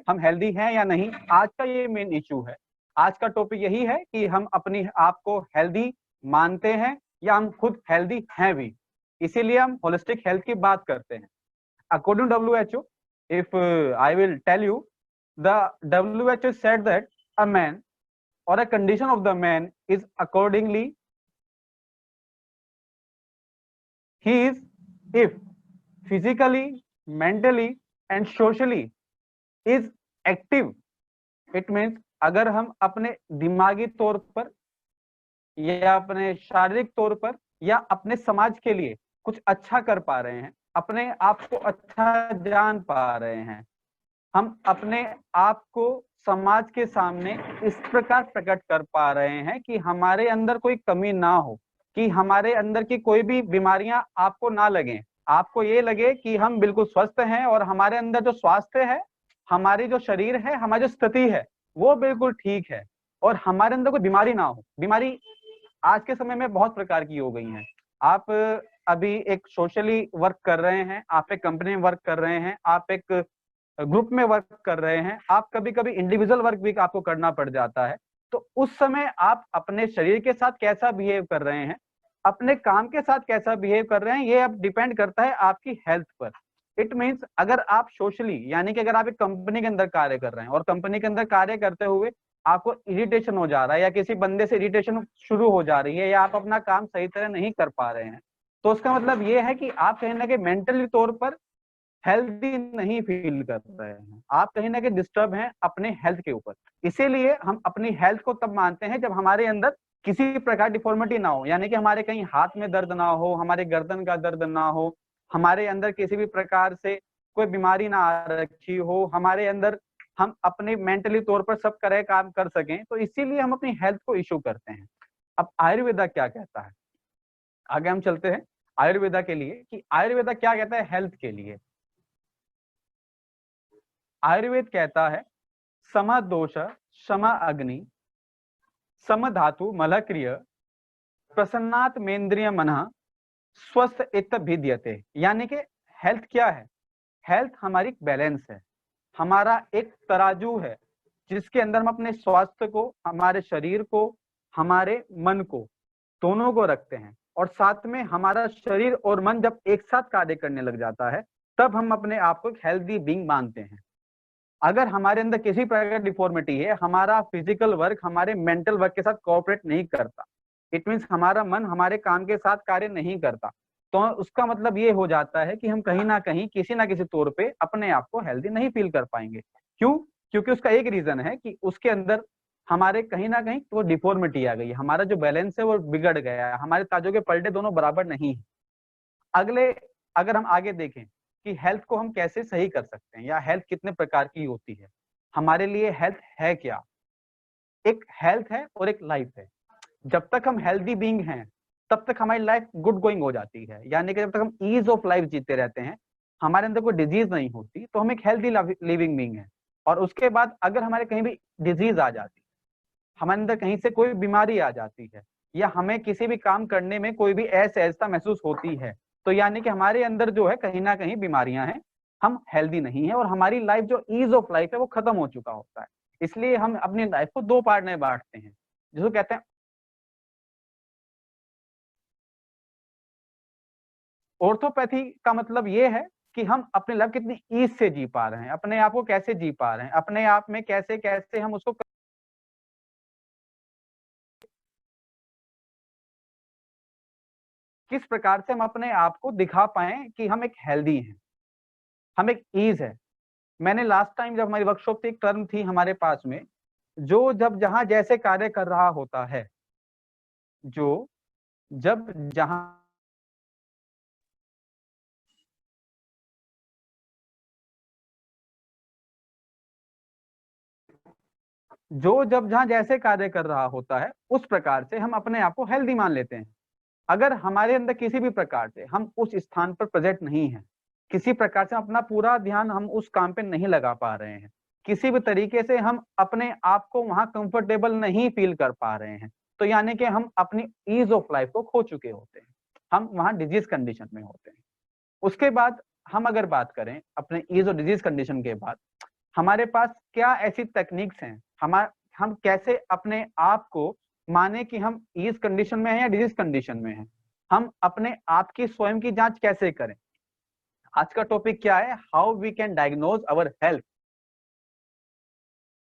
हम हेल्दी हैं या नहीं, आज का ये मेन इशू है। आज का टॉपिक यही है कि हम अपनी आप को हेल्दी मानते हैं या हम खुद हेल्दी हैं भी, इसीलिए हम होलिस्टिक हेल्थ की बात करते हैं। According to WHO, if I will tell you, the WHO said that a man or a condition of the man is accordingly he is if physically, mentally and socially is active. It means अगर हम अपने दिमागी तौर पर या अपने शारीरिक तौर पर या अपने समाज के लिए कुछ अच्छा कर पा रहे हैं, अपने आप को अच्छा जान पा रहे हैं, हम अपने आप को समाज के सामने इस प्रकार प्रकट कर पा रहे हैं कि हमारे अंदर कोई कमी ना हो, कि हमारे अंदर की कोई भी बीमारियां आपको ना लगे, आपको ये लगे कि हम बिल्कुल स्वस्थ हैं और हमारे अंदर जो स्वास्थ्य है, हमारी जो शरीर है, हमारी जो स्थिति है वो बिल्कुल ठीक है और हमारे अंदर कोई बीमारी ना हो। बीमारी आज के समय में बहुत प्रकार की हो गई हैं। आप अभी एक सोशली वर्क कर रहे हैं, आप एक कंपनी में वर्क कर रहे हैं, आप एक ग्रुप में वर्क कर रहे हैं, आप कभी कभी इंडिविजुअल वर्क भी आपको करना पड़ जाता है। तो उस समय आप अपने शरीर के साथ कैसा बिहेव कर रहे हैं, अपने काम के साथ कैसा बिहेव कर रहे हैं, ये अब डिपेंड करता है आपकी हेल्थ पर। इट मीन्स अगर आप सोशली, यानी कि अगर आप एक कंपनी के अंदर कार्य कर रहे हैं और कंपनी के अंदर कार्य करते हुए आपको इरिटेशन हो जा रहा है या किसी बंदे से इरिटेशन शुरू हो जा रही है या आप अपना काम सही तरह नहीं कर पा रहे हैं, तो उसका मतलब ये है कि आप कहीं ना कहीं मेंटली तौर पर हेल्दी नहीं फील कर रहे हैं, आप कहीं ना कहीं डिस्टर्ब हैं अपने हेल्थ के ऊपर। इसीलिए हम अपनी हेल्थ को तब मानते हैं जब हमारे अंदर किसी प्रकार डिफॉर्मिटी ना हो, यानी कि हमारे कहीं हाथ में दर्द ना हो, हमारे गर्दन का दर्द ना हो, हमारे अंदर किसी भी प्रकार से कोई बीमारी ना आ रखी हो, हमारे अंदर हम अपने मेंटली तौर पर सब तरह काम कर सकें। तो इसीलिए हम अपनी हेल्थ को इशू करते हैं। अब आयुर्वेदा क्या कहता है, आगे हम चलते हैं आयुर्वेदा के लिए कि आयुर्वेदा क्या कहता है हेल्थ के लिए। आयुर्वेद कहता है सम दोष सम अग्नि सम धातु मलक्रिय प्रसन्नात मेन्द्रिय मन स्वस्थ इत भिद्यते। यानी कि हेल्थ क्या है, हेल्थ हमारी बैलेंस है, हमारा एक तराजू है जिसके अंदर हम अपने स्वास्थ्य को, हमारे शरीर को, हमारे मन को, दोनों को रखते हैं। और साथ में हमारा शरीर और मन जब एक साथ कार्य करने लग जाता है तब हम अपने आप को एक हेल्दी बीइंग मानते हैं। अगर हमारे अंदर किसी प्रकार की डिफॉर्मिटी है, हमारा फिजिकल वर्क हमारे मेंटल वर्क के साथ कोऑपरेट नहीं करता, इट मीन्स हमारा मन हमारे काम के साथ कार्य नहीं करता, तो उसका मतलब ये हो जाता है कि हम कहीं ना कहीं किसी ना किसी तौर पे अपने आप को हेल्दी नहीं फील कर पाएंगे। क्यों? क्योंकि उसका एक रीजन है कि उसके अंदर हमारे कहीं ना कहीं वो डिफॉर्मिटी आ गई, हमारा जो बैलेंस है वो बिगड़ गया है, हमारे ताजों के पलटे दोनों बराबर नहीं है। अगले अगर हम आगे देखें कि हेल्थ को हम कैसे सही कर सकते हैं या हेल्थ कितने प्रकार की होती है, हमारे लिए हेल्थ है क्या? एक हेल्थ है और एक लाइफ है। जब तक हम हेल्दी बीइंग हैं तब तक हमारी लाइफ गुड गोइंग हो जाती है, यानी कि जब तक हम ईज ऑफ लाइफ जीते रहते हैं, हमारे अंदर कोई डिजीज नहीं होती, तो हम एक हेल्दी लिविंग बीइंग है। और उसके बाद अगर हमारे कहीं भी डिजीज आ जाती है, हमारे अंदर कहीं से कोई बीमारी आ जाती है या हमें किसी भी काम करने में कोई भी असहजता महसूस होती है, तो यानी कि हमारे अंदर जो है कहीं ना कहीं बीमारियां हैं, हम हेल्दी नहीं है और हमारी लाइफ जो ईज ऑफ लाइफ है वो खत्म हो चुका होता है। इसलिए हम अपनी लाइफ को दो पार्ट में बांटते हैं, जिसको कहते हैं ऑर्थोपैथी। का मतलब ये है कि हम अपनी लाइफ कितनी ईज से जी पा रहे हैं, अपने आप को कैसे जी पा रहे हैं, अपने आप में कैसे कैसे हम उसको किस प्रकार से हम अपने आप को दिखा पाए कि हम एक हेल्दी हैं, हम एक ईज है। मैंने लास्ट टाइम जब हमारी वर्कशॉप थी, एक टर्म थी हमारे पास में, जो जब जहां जैसे कार्य कर रहा होता है, जो जब जहां जो जब जहां जैसे कार्य कर रहा होता है उस प्रकार से हम अपने आप को हेल्दी मान लेते हैं। अगर हमारे अंदर किसी भी प्रकार से हम उस स्थान पर प्रेजेंट नहीं है, किसी प्रकार से अपना पूरा ध्यान हम उस काम पे नहीं लगा पा रहे हैं, किसी भी तरीके से हम अपने आप को वहां कंफर्टेबल नहीं फील कर पा रहे हैं, तो यानी कि हम अपनी ईज ऑफ लाइफ को खो चुके होते हैं, हम वहां डिजीज कंडीशन में होते हैं। उसके बाद हम अगर बात करें अपने ईज और डिजीज कंडीशन के बाद, हमारे पास क्या ऐसी टेक्निक्स हैं, हम कैसे अपने आप को माने कि हम इस कंडीशन में हैं या डिजीज कंडीशन में हैं, हम अपने आप की स्वयं की जांच कैसे करें। आज का टॉपिक क्या है, how we can diagnose our health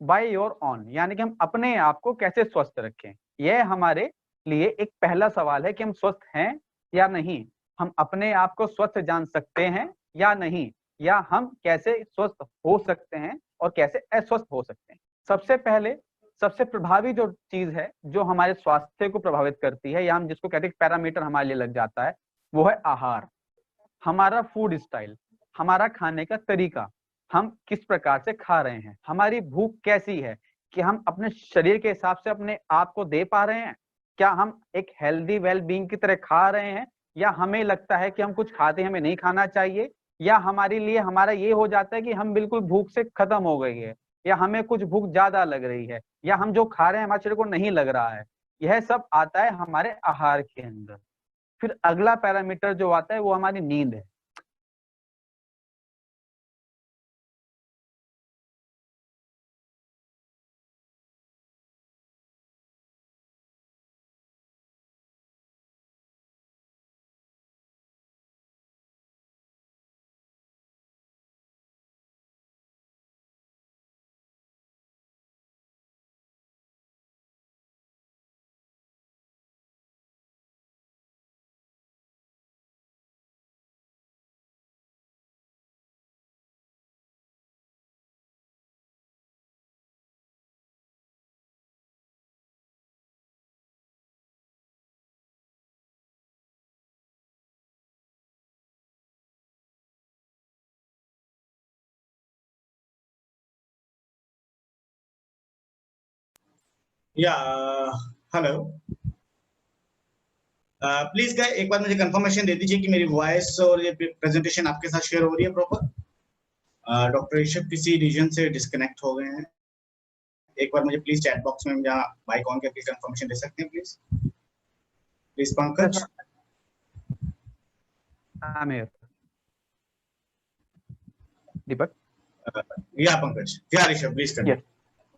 by your own, यानी कि हम अपने आप को कैसे स्वस्थ रखें। यह हमारे लिए एक पहला सवाल है कि हम स्वस्थ हैं या नहीं, हम अपने आप को स्वस्थ जान सकते हैं या नहीं, या हम कैसे स्वस्थ हो सकते हैं और कैसे अस्वस्थ हो सकते हैं। सबसे पहले सबसे प्रभावी जो चीज है जो हमारे स्वास्थ्य को प्रभावित करती है, या हम जिसको कहते हैं पैरामीटर हमारे लिए लग जाता है, वो है आहार। हमारा फूड स्टाइल, हमारा खाने का तरीका, हम किस प्रकार से खा रहे हैं, हमारी भूख कैसी है, कि हम अपने शरीर के हिसाब से अपने आप को दे पा रहे हैं, क्या हम एक हेल्दी वेल बीइंग की तरह खा रहे हैं, या हमें लगता है कि हम कुछ खाते हैं हमें नहीं खाना चाहिए, या हमारे लिए हमारा ये हो जाता है कि हम बिल्कुल भूख से खत्म हो गई है, या हमें कुछ भूख ज्यादा लग रही है, या हम जो खा रहे हैं हमारे शरीर को नहीं लग रहा है। यह सब आता है हमारे आहार के अंदर। फिर अगला पैरामीटर जो आता है वो हमारी नींद है। या हेलो, प्लीज गाय एक बार मुझे कंफर्मेशन दे दीजिए कि मेरी वॉइस और ये प्रेजेंटेशन आपके साथ शेयर हो रही है प्रॉपर। डॉक्टर ऋषभ किसी रीजन से डिस्कनेक्ट हो गए हैं। एक बार मुझे प्लीज चैट बॉक्स में जहाँ माइक ऑन करके कंफर्मेशन दे सकते हैं प्लीज। प्लीज पंकज। आमिर, दीपक, या पंकज, या ऋषभ, प्लीज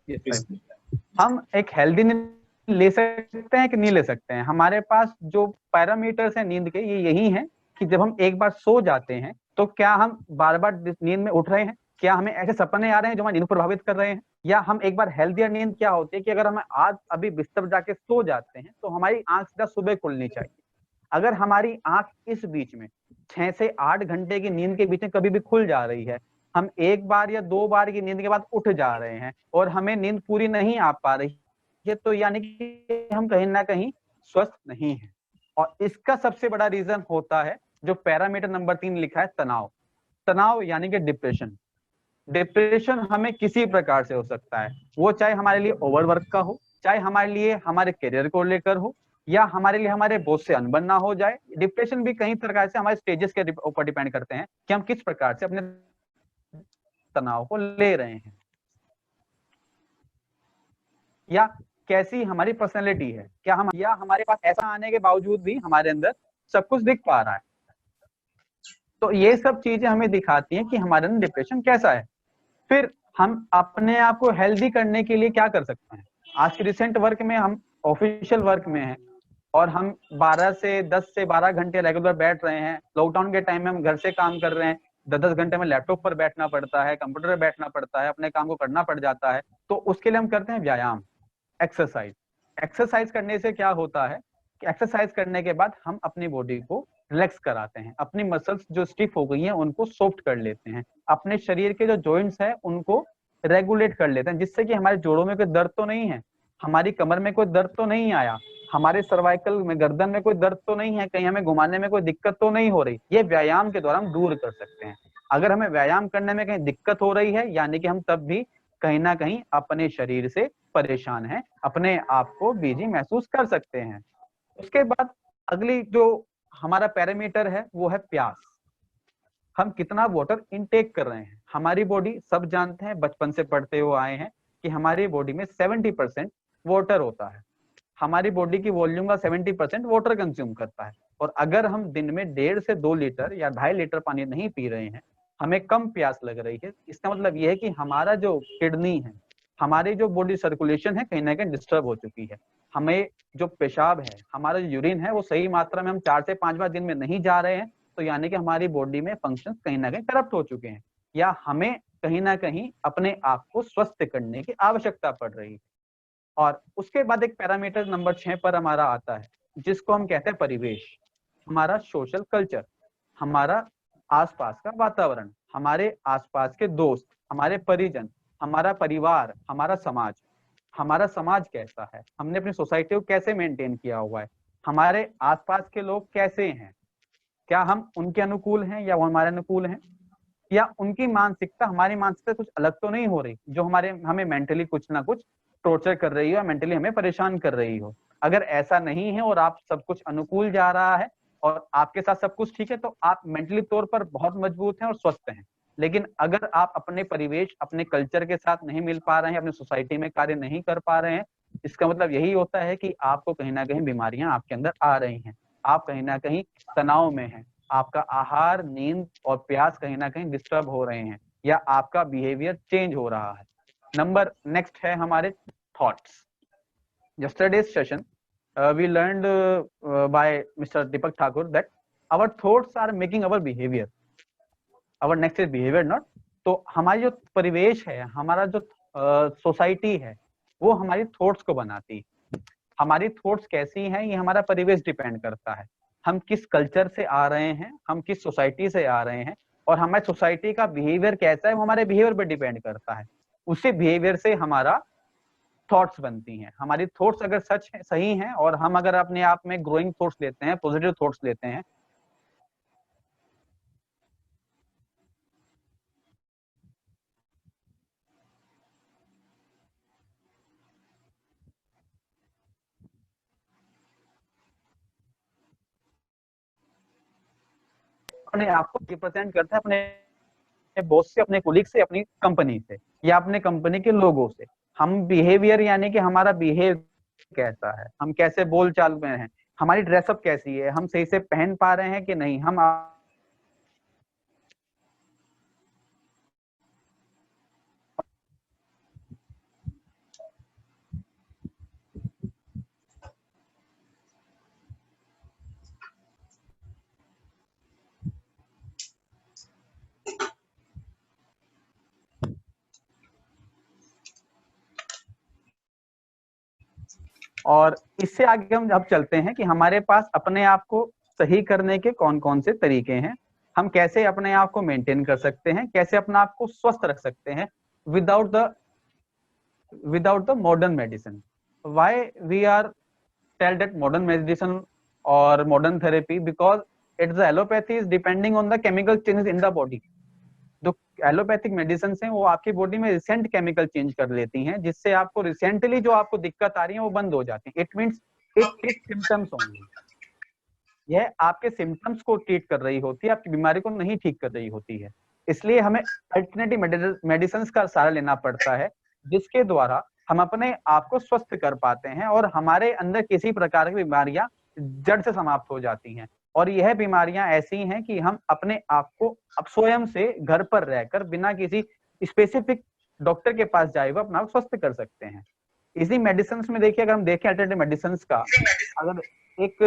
यस, हम एक हेल्दी नींद ले सकते हैं कि नहीं ले सकते हैं। हमारे पास जो पैरामीटर्स हैं नींद के, ये यही हैं कि जब हम एक बार सो जाते हैं तो क्या हम बार बार नींद में उठ रहे हैं, क्या हमें ऐसे सपने आ रहे हैं जो हमारी नींद को प्रभावित कर रहे हैं, या हम एक बार हेल्दियर नींद क्या होती है कि अगर हम आज अभी बिस्तर जाके सो जाते हैं तो हमारी आंख सीधा सुबह खुलनी चाहिए। अगर हमारी आंख इस बीच में 6 से 8 घंटे की नींद के बीच में कभी भी खुल जा रही है, हम एक बार या 2 बार की नींद के बाद उठ जा रहे हैं और हमें नींद पूरी नहीं आ पा रही है, तो यानी कि हम कहीं ना कहीं स्वस्थ नहीं है। और इसका सबसे बड़ा रीजन होता है जो पैरामीटर नंबर 3 लिखा है, तनाव। तनाव यानी कि डिप्रेशन। डिप्रेशन हमें किसी प्रकार से हो सकता है, वो चाहे हमारे लिए ओवरवर्क का हो, चाहे हमारे लिए हमारे करियर को लेकर हो, या हमारे लिए हमारे बॉस से अनबन ना हो जाए। डिप्रेशन भी कई प्रकार से हमारे स्टेजेस के ऊपर डिपेंड करते हैं कि हम किस प्रकार से अपने तनाव को ले रहे हैं, या कैसी हमारी पर्सनैलिटी है, क्या हम, या हमारे पास ऐसा आने के बावजूद भी हमारे अंदर सब कुछ दिख पा रहा है। तो ये सब चीजें हमें दिखाती हैं कि हमारे अंदर डिप्रेशन कैसा है। फिर हम अपने आप को हेल्दी करने के लिए क्या कर सकते हैं। आज के रिसेंट वर्क में, हम ऑफिशियल वर्क में हैं और हम 12 से 10 से 12 घंटे रेगुलर बैठ रहे हैं। लॉकडाउन के टाइम में हम घर से काम कर रहे हैं, 10-10 घंटे में लैपटॉप पर बैठना पड़ता है, कंप्यूटर पर बैठना पड़ता है, अपने काम को करना पड़ जाता है। तो उसके लिए हम करते हैं व्यायाम, एक्सरसाइज। एक्सरसाइज करने से क्या होता है कि एक्सरसाइज करने के बाद हम अपनी बॉडी को रिलैक्स कराते हैं, अपनी मसल्स जो स्टिफ हो गई हैं उनको सॉफ्ट कर लेते हैं, अपने शरीर के जो जॉइंट्स हैं उनको रेगुलेट कर लेते हैं, जिससे कि हमारे जोड़ों में कोई दर्द तो नहीं है, हमारी कमर में कोई दर्द तो नहीं आया, हमारे सर्वाइकल में, गर्दन में कोई दर्द तो नहीं है, कहीं हमें घुमाने में कोई दिक्कत तो नहीं हो रही। ये व्यायाम के द्वारा हम दूर कर सकते हैं। अगर हमें व्यायाम करने में कहीं दिक्कत हो रही है, यानी कि हम तब भी कहीं ना कहीं अपने शरीर से परेशान हैं, अपने आप को बिजी महसूस कर सकते हैं। उसके बाद अगली जो हमारा पैरामीटर है वो है प्यास। हम कितना वाटर इनटेक कर रहे हैं। हमारी बॉडी, सब जानते हैं, बचपन से पढ़ते हुए आए हैं कि हमारी बॉडी में 70% वाटर होता है। हमारी बॉडी की वॉल्यूम का 70% वाटर कंज्यूम करता है। और अगर हम दिन में 1.5 से 2 लीटर या 2.5 लीटर पानी नहीं पी रहे हैं, हमें कम प्यास लग रही है, इसका मतलब ये है कि हमारा जो किडनी है, हमारी जो बॉडी सर्कुलेशन है कहीं ना कहीं डिस्टर्ब हो चुकी है। हमें जो पेशाब है, हमारा जो यूरिन है, वो सही मात्रा में हम 4 से 5 बार दिन में नहीं जा रहे हैं, तो यानी कि हमारी बॉडी में फंक्शन कहीं ना कहीं करप्ट हो चुके हैं, या हमें कहीं ना कहीं अपने आप को स्वस्थ करने की आवश्यकता पड़ रही है। और उसके बाद एक पैरामीटर नंबर 6 पर हमारा आता है, जिसको हम कहते हैं परिवेश। हमारा सोशल कल्चर, हमारा आसपास का वातावरण, हमारे आसपास के दोस्त, हमारे परिजन, हमारा परिवार, हमारा समाज। हमारा समाज कैसा है, हमने अपनी सोसाइटी को कैसे मेंटेन किया हुआ है, हमारे आसपास के लोग कैसे हैं, क्या हम उनके अनुकूल हैं या वो हमारे अनुकूल हैं, या उनकी मानसिकता हमारी मानसिकता कुछ अलग तो नहीं हो रही, जो हमें मेंटली कुछ ना कुछ टॉर्चर कर रही हो, मेंटली हमें परेशान कर रही हो। अगर ऐसा नहीं है और आप सब कुछ अनुकूल जा रहा है और आपके साथ सब कुछ ठीक है, तो आप मेंटली तौर पर बहुत मजबूत हैं और स्वस्थ हैं। लेकिन अगर आप अपने परिवेश, अपने कल्चर के साथ नहीं मिल पा रहे हैं, अपनी सोसाइटी में कार्य नहीं कर पा रहे हैं, इसका मतलब यही होता है कि आपको कहीं ना कहीं बीमारियां आपके अंदर आ रही हैं, आप कहीं ना कहीं तनाव में हैं, आपका आहार, नींद और प्यास कहीं ना कहीं डिस्टर्ब हो रहे हैं, या आपका बिहेवियर चेंज हो रहा है। नंबर नेक्स्ट है हमारे thoughts. yesterday's session we learned by Mr. Deepak Thakur that our thoughts are making our behavior. Our next is behavior not. तो हमारी जो परिवेश है, हमारा जो सोसाइटी है, वो हमारी थॉट्स को बनाती है। हमारी थॉट्स कैसी हैं, ये हमारा परिवेश डिपेंड करता है। हम किस कल्चर से आ रहे हैं, हम किस सोसाइटी से आ रहे हैं, और हमारी सोसाइटी का बिहेवियर कैसा है, वो हमारे बिहेवियर पर डिपेंड करता है। उसी बिहेवियर से हमारा थॉट्स बनती हैं। हमारी थॉट्स अगर सच है, सही हैं, और हम अगर अपने आप में ग्रोइंग थॉट्स लेते हैं, पॉजिटिव थॉट्स लेते हैं, अपने आप को रिप्रेजेंट करता है अपने बॉस से, अपने कोलीग से, अपनी कंपनी से, या अपने कंपनी के लोगों से। हम बिहेवियर यानी कि हमारा बिहेव कैसा है, हम कैसे बोल चाल में हैं, हमारी ड्रेसअप कैसी है, हम सही से पहन पा रहे हैं कि नहीं, हम और इससे आगे हम अब चलते हैं कि हमारे पास अपने आप को सही करने के कौन कौन से तरीके हैं, हम कैसे अपने आप को मेंटेन कर सकते हैं, कैसे अपने आप को स्वस्थ रख सकते हैं without the modern medicine. Why we are tell that modern medicine or modern therapy, because it's the allopathy is depending on the chemical changes in the body. जो एलोपैथिक मेडिसिन हैं वो आपकी बॉडी में रिसेंट केमिकल चेंज कर लेती हैं, जिससे आपको रिसेंटली जो आपको दिक्कत आ रही है वो बंद हो जाती है। It means it is symptoms only. यह आपके सिम्टम्स को ट्रीट कर रही होती है, आपकी बीमारी को नहीं ठीक कर रही होती है। इसलिए हमें अल्टरनेटिव मेडिसिन का सहारा लेना पड़ता है, जिसके द्वारा हम अपने आप को स्वस्थ कर पाते हैं और हमारे अंदर किसी प्रकार की बीमारियां जड़ से समाप्त हो जाती हैं। और यह बीमारियां ऐसी हैं कि हम अपने आप को अब स्वयं से घर पर रहकर बिना किसी स्पेसिफिक डॉक्टर के पास जाए हुए अपना स्वस्थ कर सकते हैं। इसी मेडिसिन में देखिए, अगर हम देखें अल्टरनेटिव मेडिसिन का, अगर एक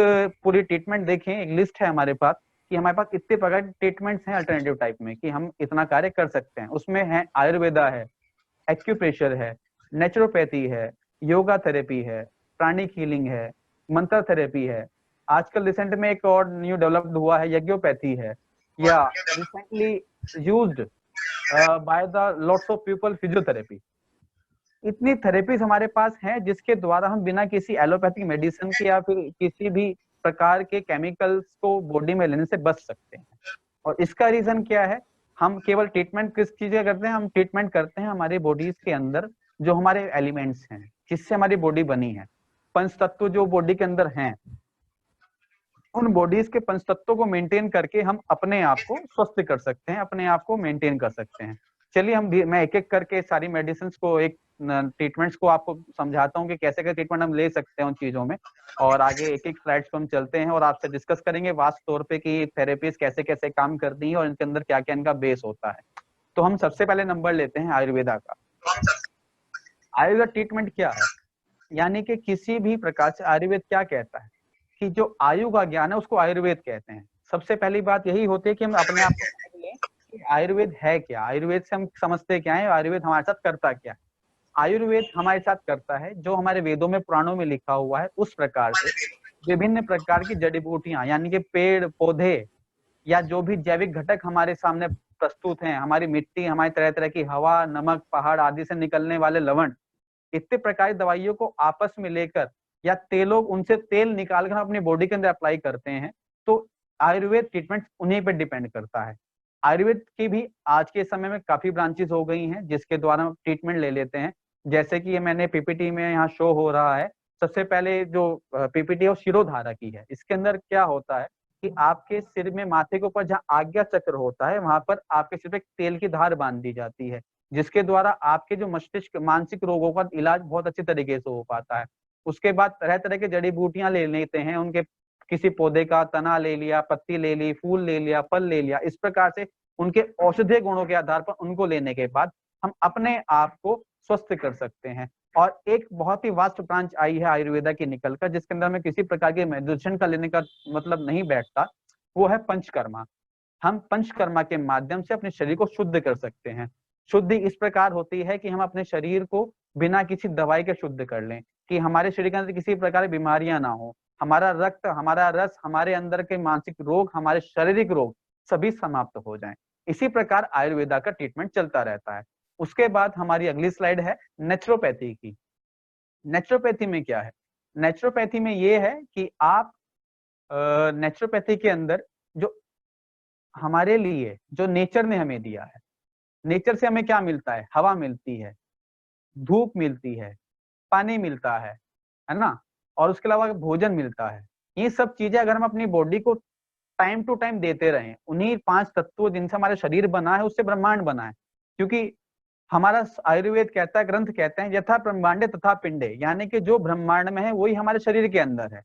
पूरी ट्रीटमेंट देखें, एक लिस्ट है हमारे पास कि हमारे पास इतने प्रकार के ट्रीटमेंट्स हैं अल्टरनेटिव टाइप में कि हम इतना कार्य कर सकते हैं। उसमें है आयुर्वेदा है, एक्यूप्रेशर है, नेचुरोपैथी है, योगा थेरेपी है, प्राणिक हीलिंग है, मंत्र थेरेपी है। आजकल रिसेंट में एक और न्यू डेवलप्ड हुआ है, यज्ञोपैथी है, या recently used by the lots of people physiotherapy. इतनी थेरेपीज हमारे पास हैं जिसके द्वारा हम बिना किसी एलोपैथिक मेडिसिन के या फिर किसी भी प्रकार के केमिकल्स को बॉडी में लेने से बच सकते हैं। और इसका रीजन क्या है, हम केवल ट्रीटमेंट किस चीज का करते हैं, हम ट्रीटमेंट करते हैं हमारी बॉडीज के अंदर जो हमारे एलिमेंट्स हैं, जिससे हमारी बॉडी बनी है, पंच तत्व जो बॉडी के अंदर हैं, उन बॉडीज के पंच तत्वों को मेंटेन करके हम अपने आप को स्वस्थ कर सकते हैं, अपने आप को मेंटेन कर सकते हैं। चलिए मैं एक एक करके सारी मेडिसिन को, एक ट्रीटमेंट्स को आपको समझाता हूँ कि कैसे कैसे ट्रीटमेंट हम ले सकते हैं उन चीजों में, और आगे एक एक स्लाइड्स को हम चलते हैं और आपसे डिस्कस करेंगे वास्ट तौर पे कि थेरेपीज कैसे कैसे काम करती हैं और इनके अंदर क्या क्या इनका बेस होता है। तो हम सबसे पहले नंबर लेते हैं आयुर्वेदा का। आयुर्वेद ट्रीटमेंट क्या है, यानी कि किसी भी प्रकार से आयुर्वेद क्या कहता है कि जो आयु का ज्ञान है उसको आयुर्वेद कहते हैं। सबसे पहली बात यही होती है कि हम अपने आप को समझ लें कि आयुर्वेद है क्या, आयुर्वेद से हम समझते क्या है, आयुर्वेद हमारे साथ करता क्या है। आयुर्वेद हमारे साथ करता है जो हमारे वेदों में पुराणों में लिखा हुआ है उस प्रकार से विभिन्न प्रकार की जड़ी बूटियां, यानी कि पेड़ पौधे या जो भी जैविक घटक हमारे सामने प्रस्तुत हैं, हमारी मिट्टी, हमारी तरह तरह की हवा, नमक, पहाड़ आदि से निकलने वाले लवण, इतने प्रकार की दवाइयों को आपस में लेकर या तेलों उनसे तेल निकालकर अपनी बॉडी के अंदर अप्लाई करते हैं, तो आयुर्वेद ट्रीटमेंट उन्हीं पर डिपेंड करता है। आयुर्वेद की भी आज के समय में काफी ब्रांचेस हो गई हैं जिसके द्वारा हम ट्रीटमेंट ले लेते हैं। जैसे कि ये मैंने पीपीटी में यहाँ शो हो रहा है, सबसे पहले जो पीपीटी है वो शिरोधारा की है। इसके अंदर क्या होता है कि आपके सिर में, माथे के ऊपर जहाँ आज्ञा चक्र होता है वहां पर आपके सिर पे तेल की धार बांध दी जाती है, जिसके द्वारा आपके जो मस्तिष्क मानसिक रोगों का इलाज बहुत अच्छे तरीके से हो पाता है। उसके बाद तरह तरह के जड़ी बूटियां ले लेते हैं, उनके किसी पौधे का तना ले लिया, पत्ती ले ली, फूल ले लिया, फल ले लिया, इस प्रकार से उनके औषधीय गुणों के आधार पर उनको लेने के बाद हम अपने आप को स्वस्थ कर सकते हैं। और एक बहुत ही वास्ट ब्रांच आई है आयुर्वेदा की निकलकर, जिसके अंदर में किसी प्रकार के मेडिसिन का लेने का मतलब नहीं बैठता, वो है पंचकर्मा। हम पंचकर्मा के माध्यम से अपने शरीर को शुद्ध कर सकते हैं। शुद्धि इस प्रकार होती है कि हम अपने शरीर को बिना किसी दवाई के शुद्ध कर लें, कि हमारे शरीर के अंदर किसी प्रकार की बीमारियां ना हो, हमारा रक्त, हमारा रस, हमारे अंदर के मानसिक रोग, हमारे शारीरिक रोग सभी समाप्त हो जाएं। इसी प्रकार आयुर्वेदा का ट्रीटमेंट चलता रहता है। उसके बाद हमारी अगली स्लाइड है नेचुरोपैथी की। नेचुरोपैथी में क्या है, नेचुरोपैथी में ये है कि आप नेचुरोपैथी के अंदर जो हमारे लिए जो नेचर ने हमें दिया है, नेचर से हमें क्या मिलता है, हवा मिलती है, धूप मिलती है, पानी मिलता है ना, और उसके अलावा भोजन मिलता है। ये सब चीजें अगर हम अपनी बॉडी को टाइम टू टाइम देते रहें, उन्हीं 5 तत्वों जिनसे हमारा शरीर बना है उससे ब्रह्मांड बना है। क्योंकि हमारा आयुर्वेद कहता है, ग्रंथ कहते हैं यथा ब्रह्मांडे तथा पिंडे, यानी कि जो ब्रह्मांड में है वही हमारे शरीर के अंदर है।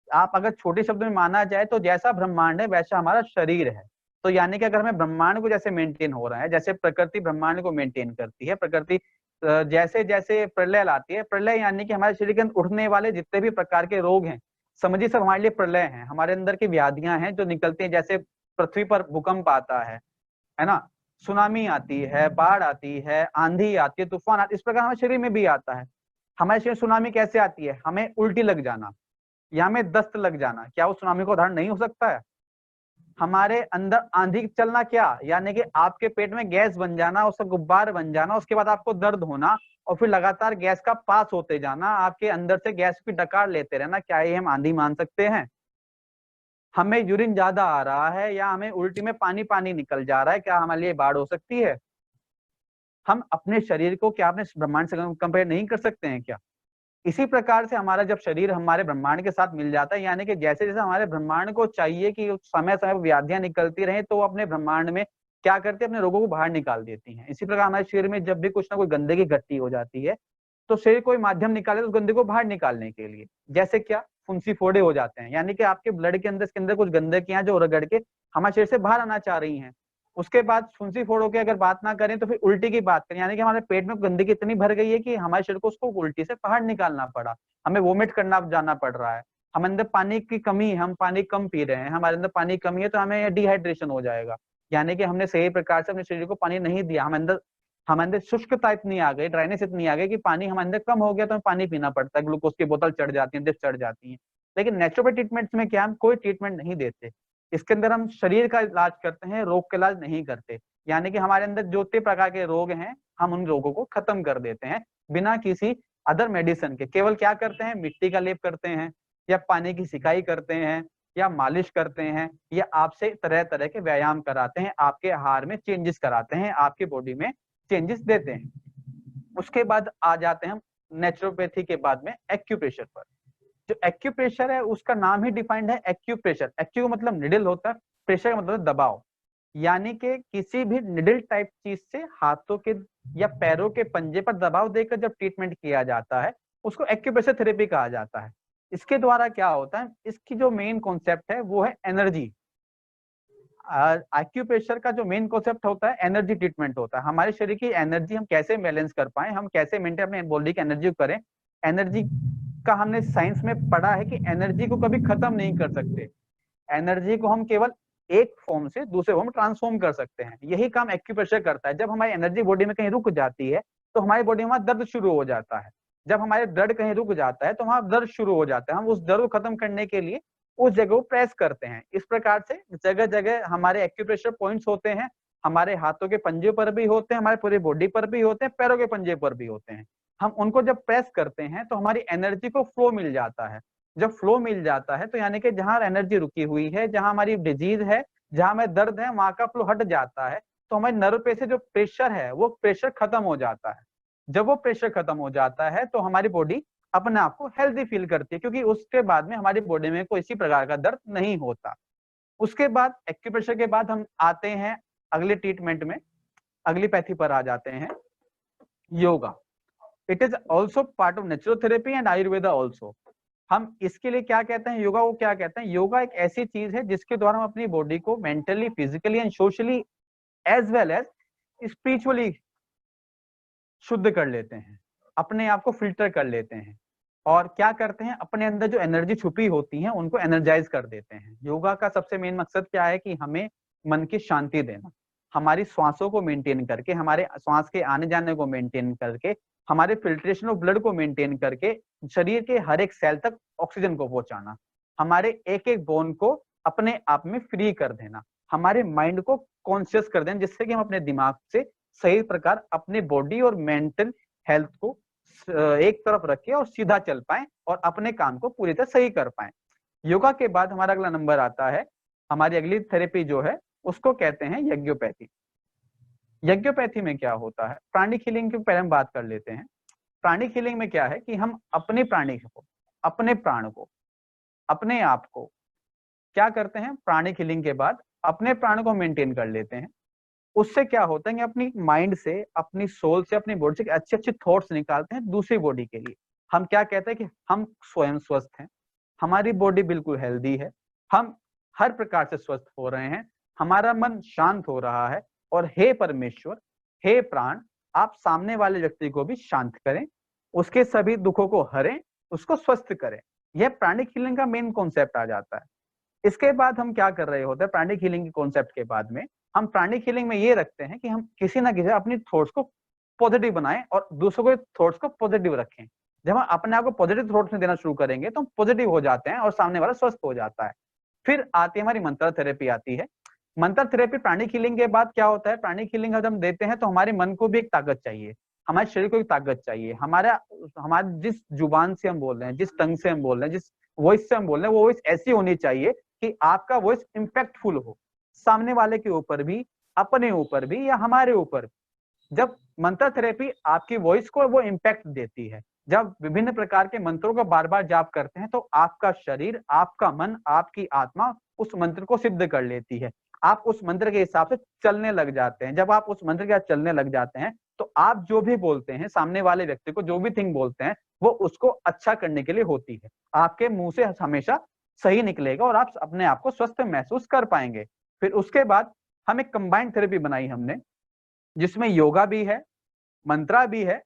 आप अगर छोटे शब्द में माना जाए तो जैसा ब्रह्मांड है वैसा हमारा शरीर है। तो यानी कि अगर हमें ब्रह्मांड को जैसे मेंटेन हो रहा है, जैसे प्रकृति ब्रह्मांड को मेंटेन करती है, प्रकृति जैसे जैसे प्रलय लाती है, प्रलय यानी कि हमारे शरीर के अंदर उठने वाले जितने भी प्रकार के रोग हैं, समझिए सब हमारे लिए प्रलय हैं, हमारे अंदर की व्याधियां हैं जो निकलती हैं। जैसे पृथ्वी पर भूकंप आता है ना, सुनामी आती है, बाढ़ आती है, आंधी आती है, तूफान आती है, इस प्रकार हमारे शरीर में भी आता है। हमारे शरीर में सुनामी कैसे आती है, हमें उल्टी लग जाना या हमें दस्त लग जाना, क्या वो सुनामी का उदाहरण नहीं हो सकता है। हमारे अंदर आंधी चलना, क्या यानी कि आपके पेट में गैस बन जाना, उसका गुब्बार बन जाना, उसके बाद आपको दर्द होना और फिर लगातार गैस का पास होते जाना, आपके अंदर से गैस की डकार लेते रहना, क्या ये हम आंधी मान सकते हैं। हमें यूरिन ज्यादा आ रहा है या हमें उल्टी में पानी पानी निकल जा रहा है, क्या हमारे लिए बाढ़ हो सकती है। हम अपने शरीर को क्या अपने ब्रह्मांड से कंपेयर नहीं कर सकते हैं क्या। इसी प्रकार से हमारा जब शरीर हमारे ब्रह्मांड के साथ मिल जाता है, यानी कि जैसे जैसे हमारे ब्रह्मांड को चाहिए कि समय समय पर व्याधियां निकलती रहे, तो वो अपने ब्रह्मांड में क्या करते हैं, अपने रोगों को बाहर निकाल देती हैं। इसी प्रकार हमारे शरीर में जब भी कुछ ना कोई गंदगी इकट्ठी हो जाती है तो शरीर कोई माध्यम निकाले उस गंदगी को बाहर निकालने के लिए। जैसे क्या, फुंसी फोड़े हो जाते हैं, यानी कि आपके ब्लड के अंदर कुछ गंदगियां जो रगड़ के हमारे शरीर से बाहर आना चाह रही हैं। उसके बाद फुंसी फोड़ों की अगर बात ना करें तो फिर उल्टी की बात करें, यानी कि हमारे पेट में गंदगी इतनी भर गई है कि हमारे शरीर को उसको उल्टी से बाहर निकालना पड़ा, हमें वोमिट करना जाना पड़ रहा है। हम अंदर पानी की कमी है, हम पानी कम पी रहे हैं, हमारे अंदर पानी की कमी है तो हमें डिहाइड्रेशन हो जाएगा, यानी कि हमने सही प्रकार से अपने शरीर को पानी नहीं दिया। हम अंदर शुष्कता इतनी आ गई, ड्राइनेस इतनी आ गई कि पानी हमारे अंदर कम हो गया तो हमें पानी पीना पड़ता है, ग्लूकोज की बोतल चढ़ जाती है, डिप चढ़ जाती है। लेकिन नेचुरोपैथ ट्रीटमेंट्स में क्या, हम कोई ट्रीटमेंट नहीं देते, इसके अंदर हम शरीर का इलाज करते हैं, रोग का इलाज नहीं करते। यानी कि हमारे अंदर जो प्रकार के रोग हैं हम उन रोगों को खत्म कर देते हैं बिना किसी अदर मेडिसिन के। केवल क्या करते हैं, मिट्टी का लेप करते हैं या पानी की सिकाई करते हैं या मालिश करते हैं या आपसे तरह तरह के व्यायाम कराते हैं, आपके आहार में चेंजेस कराते हैं, आपकी बॉडी में चेंजेस देते हैं। उसके बाद आ जाते हैं हम नेचुरोपैथी के बाद में एक्यूप्रेशर पर। जो एक्यूप्रेशर है उसका नाम ही डिफाइंड है एक्यूप्रेशर। एक्यू मतलब निडल होता है, प्रेशर का मतलब दबाव। यानी कि किसी भी निडल टाइप चीज से हाथों के या पैरों के पंजे पर दबाव देकर जब ट्रीटमेंट किया जाता है उसको एक्यूप्रेशर थेरेपी कहा जाता है। इसके द्वारा क्या होता है, इसकी जो मेन कॉन्सेप्ट है वो है एनर्जी। एक्यूप्रेशर का जो मेन कॉन्सेप्ट होता है एनर्जी ट्रीटमेंट होता है। हमारे शरीर की एनर्जी हम कैसे बैलेंस कर पाए, हम कैसे मेंटेन अपने बॉडी की एनर्जी को करें। एनर्जी का हमने साइंस में पढ़ा है कि एनर्जी को कभी खत्म नहीं कर सकते, एनर्जी को हम केवल एक फॉर्म से दूसरे फॉर्म में ट्रांसफॉर्म कर सकते हैं। यही काम एक्यूप्रेशर करता है। जब हमारी एनर्जी बॉडी में कहीं रुक जाती है तो हमारी बॉडी में दर्द शुरू हो जाता है। जब हमारे ब्लड कहीं रुक जाता है तो वहां दर्द शुरू हो जाता है। हम उस दर्द को खत्म करने के लिए उस जगह को प्रेस करते हैं। इस प्रकार से जगह जगह हमारे एक्यूप्रेशर पॉइंट्स होते हैं। हमारे हाथों के पंजे पर भी होते हैं, हमारे पूरी बॉडी पर भी होते हैं, पैरों के पंजे पर भी होते हैं। हम उनको जब प्रेस करते हैं तो हमारी एनर्जी को फ्लो मिल जाता है। जब फ्लो मिल जाता है तो यानी कि जहां एनर्जी रुकी हुई है, जहां हमारी डिजीज है, जहां में दर्द है, वहां का फ्लो हट जाता है। तो हमारे नर्व पे से जो प्रेशर है वो प्रेशर खत्म हो जाता है। जब वो प्रेशर खत्म हो जाता है तो हमारी बॉडी अपने आप को हेल्दी फील करती है, क्योंकि उसके बाद में हमारी बॉडी में कोई इसी प्रकार का दर्द नहीं होता। उसके बाद एक्यूप्रेशर के बाद हम आते हैं अगले ट्रीटमेंट में, अगली पैथी पर आ जाते हैं, yoga. It is also part of naturotherapy and Ayurveda also. हम इसके लिए क्या कहते हैं, योगा को क्या कहते हैं? योगा एक ऐसी चीज है जिसके द्वारा हम अपनी बॉडी को mentally, physically and socially as well as spiritually शुद्ध कर लेते हैं, अपने आप को फिल्टर कर लेते हैं। और क्या करते हैं, अपने अंदर जो एनर्जी छुपी होती है उनको एनर्जाइज कर देते हैं। योगा का सबसे मेन मकसद क्या है कि हमें मन की शांति देना, हमारी श्वासों को मेंटेन करके, हमारे श्वास के आने जाने को मेंटेन करके, हमारे फिल्ट्रेशन ऑफ ब्लड को मेंटेन करके शरीर के हर एक सेल तक ऑक्सीजन को पहुंचाना, हमारे एक एक बोन को अपने आप में फ्री कर देना, हमारे माइंड को कॉन्शियस कर देना, जिससे कि हम अपने दिमाग से सही प्रकार अपने बॉडी और मेंटल हेल्थ को एक तरफ रखे और सीधा चल पाए और अपने काम को पूरी तरह सही कर पाए। योगा के बाद हमारा अगला नंबर आता है, हमारी अगली थेरेपी जो है उसको कहते हैं यज्ञोपैथी। यज्ञोपैथी में क्या होता है, प्राणिक हीलिंग की पहले हम बात कर लेते हैं। प्राणिक हीलिंग में क्या है कि हम अपने प्राणी को, अपने प्राण को, अपने आप को क्या करते हैं, प्राणिक हीलिंग के बाद अपने प्राण को मेंटेन कर लेते हैं। उससे क्या होता है कि अपनी माइंड से, अपनी सोल से, अपनी बॉडी से अच्छे अच्छे थॉट्स निकालते हैं दूसरी बॉडी के लिए। हम क्या कहते हैं कि हम स्वयं स्वस्थ हैं, हमारी बॉडी बिल्कुल हेल्दी है, हम हर प्रकार से स्वस्थ हो रहे हैं, हमारा मन शांत हो रहा है। और हे परमेश्वर, हे प्राण, आप सामने वाले व्यक्ति को भी शांत करें, उसके सभी दुखों को हरें, उसको स्वस्थ करें। यह प्राणिक हीलिंग का मेन कॉन्सेप्ट आ जाता है। इसके बाद हम क्या कर रहे होते हैं, प्राणिक हीलिंग के कॉन्सेप्ट के बाद में हम प्राणिक हीलिंग में ये रखते हैं कि हम किसी ना किसी अपनी थॉट्स को पॉजिटिव बनाएं और दूसरों के थॉट्स को पॉजिटिव रखें। जब हम अपने आप को पॉजिटिव थॉट्स में देना शुरू करेंगे तो हम पॉजिटिव हो जाते हैं और सामने वाला स्वस्थ हो जाता है। फिर आती है हमारी मंत्र थेरेपी आती है। मंत्र थेरेपी प्राणिक हीलिंग के बाद क्या होता है, प्राणिक हीलिंग जब हम देते हैं तो हमारे मन को भी एक ताकत चाहिए, हमारे शरीर को एक ताकत चाहिए। हमारे जिस जुबान से हम बोल रहे हैं, जिस टंग से हम बोल रहे हैं, जिस वॉइस से हम बोल रहे हैं, वो वॉइस ऐसी होनी चाहिए कि आपका वॉइस इंपैक्टफुल हो, सामने वाले के ऊपर भी, अपने ऊपर भी या हमारे ऊपर। जब मंत्र थेरेपी आपकी वॉइस को वो इंपैक्ट देती है, जब विभिन्न प्रकार के मंत्रों का बार बार जाप करते हैं तो आपका शरीर, आपका मन, आपकी आत्मा उस मंत्र को सिद्ध कर लेती है। आप उस मंत्र के हिसाब से चलने लग जाते हैं। जब आप उस मंत्र के साथ चलने लग जाते हैं तो आप जो भी बोलते हैं, सामने वाले व्यक्ति को जो भी थिंग बोलते हैं, वो उसको अच्छा करने के लिए होती है। आपके मुंह से हमेशा सही निकलेगा और आप अपने आप को स्वस्थ महसूस कर पाएंगे। फिर उसके बाद हम एक कंबाइंड थेरेपी बनाई हमने, जिसमें योगा भी है, मंत्रा भी है,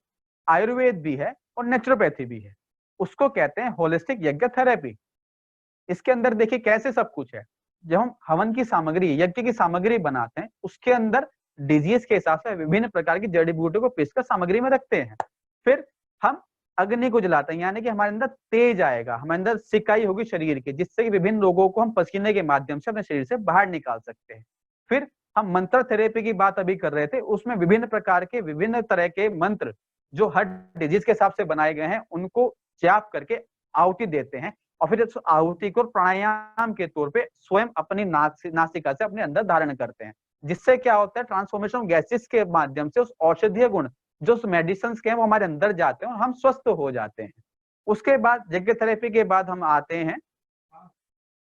आयुर्वेद भी है और नेचुरोपैथी भी है। उसको कहते हैं होलिस्टिक यज्ञ थेरेपी। इसके अंदर देखिए कैसे सब कुछ है। जब हम हवन की सामग्री, यज्ञ की सामग्री बनाते हैं, उसके अंदर डिजीज के हिसाब से विभिन्न प्रकार की जड़ी बूटियों को पीसकर सामग्री में रखते हैं। फिर हम अग्नि को जलाते हैं, यानी कि हमारे अंदर तेज आएगा, हमारे अंदर सिकाई होगी शरीर की, जिससे कि विभिन्न रोगों को हम पसीने के माध्यम से अपने शरीर से बाहर निकाल सकते हैं। फिर हम मंत्र थेरेपी की बात अभी कर रहे थे, उसमें विभिन्न प्रकार के, विभिन्न तरह के मंत्र जो हर डिजीज के हिसाब से बनाए गए हैं, उनको जाप करके आहुति देते हैं और फिर उस आहुति को प्राणायाम के तौर पे स्वयं अपनी नासिका से अपने अंदर धारण करते हैं। जिससे क्या होता है, ट्रांसफॉर्मेशन ऑफ गैसेस के माध्यम से उस औषधीय गुण, जो मेडिसिन के हैं, वो हमारे अंदर जाते हैं और हम स्वस्थ हो जाते हैं। उसके बाद यज्ञ थेरेपी के बाद हम आते हैं,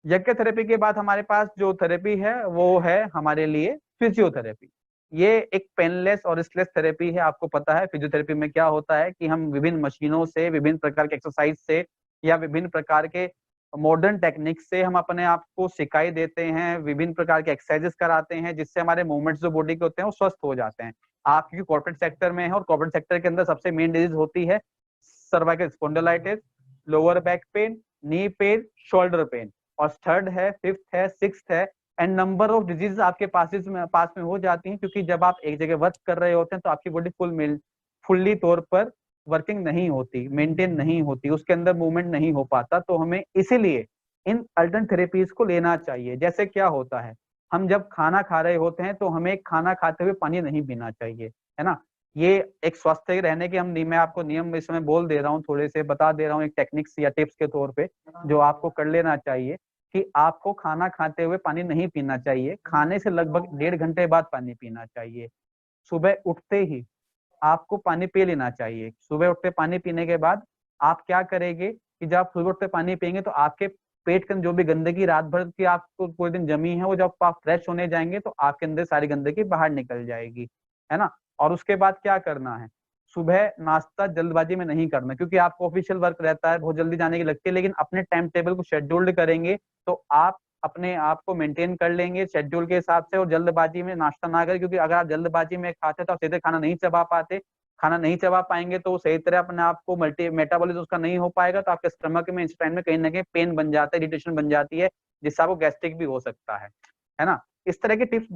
यज्ञ थेरेपी के बाद हमारे पास जो थेरेपी है वो है हमारे लिए फिजियोथेरेपी। ये एक पेनलेस और स्ट्रेस थेरेपी है। आपको पता है फिजियोथेरेपी में क्या होता है कि हम विभिन्न मशीनों से, विभिन्न प्रकार के एक्सरसाइज से या विभिन्न प्रकार के मॉडर्न टेक्निक से हम अपने आप को सिखाई देते हैं, विभिन्न प्रकार के एक्सरसाइजेस कराते हैं, जिससे हमारे मूवमेंट्स जो बॉडी के होते हैं वो स्वस्थ हो जाते हैं। आप क्योंकि कॉर्पोरेट सेक्टर में है और कॉर्पोरेट सेक्टर के अंदर सबसे मेन डिजीज होती है cervical spondylitis, lower back pain, knee pain, shoulder pain, और थर्ड है, फिफ्थ है, सिक्स्थ है, एंड नंबर ऑफ डिजीज आपके पास में हो जाती हैं, क्योंकि जब आप एक जगह वर्क कर रहे होते हैं तो आपकी बॉडी फुल्ली तौर पर वर्किंग नहीं होती, मेंटेन नहीं होती, उसके अंदर मूवमेंट नहीं हो पाता। तो हमें इसीलिए इन अल्टरनेट थेरेपीज को लेना चाहिए। जैसे क्या होता है, हम जब खाना खा रहे होते हैं तो हमें खाना खाते हुए पानी नहीं पीना चाहिए, है ना। ये एक स्वस्थ रहने के मैं आपको नियम इस समय बोल दे रहा हूँ, थोड़े से बता दे रहा हूँ एक टेक्निक्स या टिप्स के तौर पे जो आपको कर लेना चाहिए कि आपको खाना खाते हुए पानी नहीं पीना चाहिए। खाने से लगभग 1.5 घंटे बाद पानी पीना चाहिए। सुबह उठते ही आपको पानी पी लेना चाहिए। सुबह उठते पानी पीने के बाद आप क्या करेंगे कि जब आप सुबह उठते पानी पियेंगे तो आपके पेट के अंदर जो भी गंदगी रात भर की आपको पूरे दिन जमी है, वो जब आप फ्रेश होने जाएंगे तो आपके अंदर सारी गंदगी बाहर निकल जाएगी, है ना। और उसके बाद क्या करना है, सुबह नाश्ता जल्दबाजी में नहीं करना, क्योंकि आपको ऑफिशियल वर्क रहता है, बहुत जल्दी जाने की लगती है, लेकिन अपने टाइम टेबल को शेड्यूल्ड करेंगे तो आप अपने आप को मेंटेन कर लेंगे शेड्यूल के हिसाब से, और जल्दबाजी में नाश्ता ना करें, क्योंकि अगर आप जल्दबाजी में खाते तो आप सीधे खाना नहीं चबा पाते, खाना नहीं चबा पाएंगे तो सही तरह अपने आप को मेटाबॉलिज्म उसका नहीं हो पाएगा, तो आपके स्टमक में इस टाइम में कहीं ना कहीं पेन बन जाता है, इरिटेशन बन जाती है, जिससे आपको गैस्ट्रिक भी हो सकता है ना। इस तरह के टिप्स